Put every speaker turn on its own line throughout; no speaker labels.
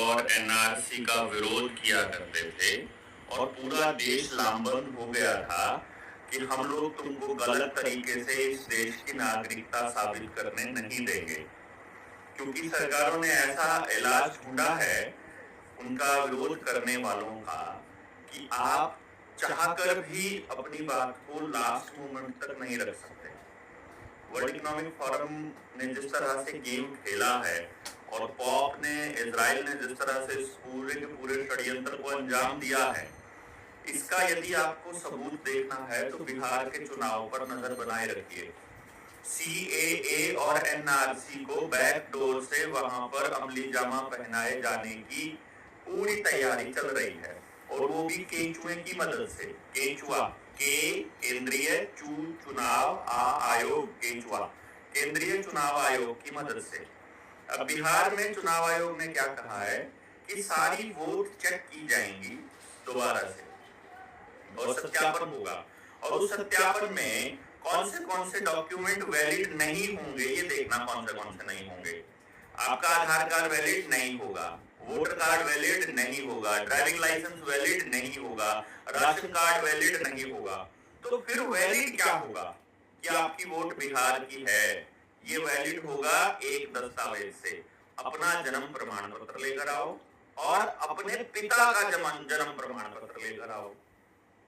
और एनआरसी का विरोध किया करते थे और पूरा देश लामबंद हो गया था कि हम लोग तुमको गलत तरीके से इस देश की नागरिकता साबित करने नहीं देंगे, क्योंकि सरकारों ने ऐसा इलाज ढूंढा है उनका विरोध करने वालों का कि आप चाहकर भी अपनी बात को लास्ट मोमेंट तक नहीं रख सकते। वर्ल्ड इकोनॉमिक फोरम ने जिस तरह से गेम खेला है और पॉप ने, इजराइल ने जिस तरह से इस पूरे के पूरे षड्यंत्र को अंजाम दिया है, इसका यदि आपको सबूत देखना है तो बिहार के चुनाव पर नजर बनाए रखिए। सीएए और एनआरसी को बैकडोर से वहां पर अमली जामा पहनाए जाने की पूरी तैयारी चल रही है, और वो भी केंचुए की मदद से। केंचुआ, के केंद्रीय चुनाव आयोग, केंचुआ केंद्रीय चुनाव आयोग की मदद से। अब बिहार में चुनाव आयोग ने क्या कहा है कि सारी वोट चेक की जाएंगी दोबारा से और सत्यापन होगा, और उस सत्यापन में कौन से डॉक्यूमेंट वैलिड नहीं होंगे ये देखना, कौन से नहीं होंगे। आपका आधार कार्ड वैलिड नहीं होगा, वोटर कार्ड वैलिड नहीं होगा, ड्राइविंग लाइसेंस वैलिड नहीं होगा, राशन कार्ड वैलिड नहीं होगा। तो फिर वैलिड क्या होगा कि आपकी वोट बिहार की है? ये वैलिड होगा एक दस्तावेज से। अपना जन्म प्रमाण पत्र लेकर आओ और अपने पिता का जन्म प्रमाण पत्र लेकर आओ।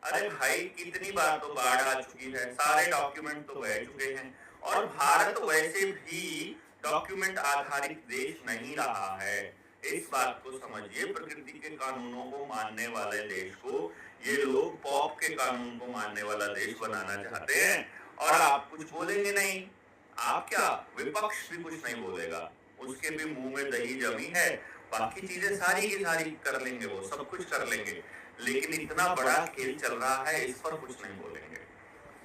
अरे भाई, कितनी बार तो बाढ़ आ चुकी है, सारे डॉक्यूमेंट तो बह चुके हैं, और भारत वैसे भी डॉक्यूमेंट आधारित देश नहीं रहा है। इस बात को समझिए, प्रकृति के कानूनों को मानने वाले देश को ये लोग पॉप के कानून को मानने वाला देश बनाना चाहते हैं, और आप कुछ बोलेंगे नहीं। आप क्या, विपक्ष भी कुछ नहीं बोलेगा, उसके भी मुंह में दही जमी है, बाकी चीजें सारी की सारी कर लेंगे, वो सब कुछ कर लेंगे, लेकिन इतना बड़ा खेल चल रहा है, इस पर कुछ नहीं बोलेंगे।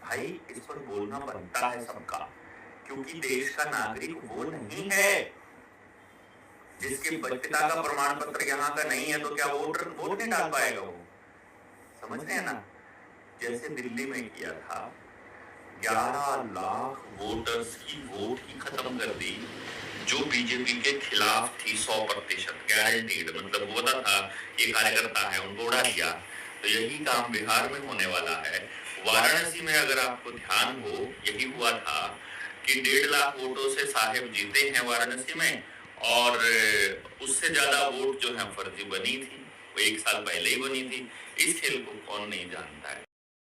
भाई, इस पर बोलना बनता है सबका, क्योंकि देश का नागरिक वो नहीं है जिसके पिता का प्रमाण पत्र यहाँ का नहीं है, तो क्या वोट नहीं डाल पाएगा वो? समझ रहे हैं ना? जैसे दिल्ली में किया था, 11 लाख वोटर्स की वोट ही खत्म कर दी जो बीजेपी के खिलाफ थी, 100% गारंटीड, मतलब वो पता था ये कार्यकर्ता है, उनको उड़ा दिया। तो यही काम बिहार में होने वाला है। वाराणसी में अगर आपको ध्यान हो, यही हुआ था कि 1.5 लाख वोटों से साहेब जीते हैं वाराणसी में, और उससे ज्यादा वोट जो है फर्जी बनी थी, वो 1 साल पहले ही बनी थी। इस खेल को कौन नहीं जानता है।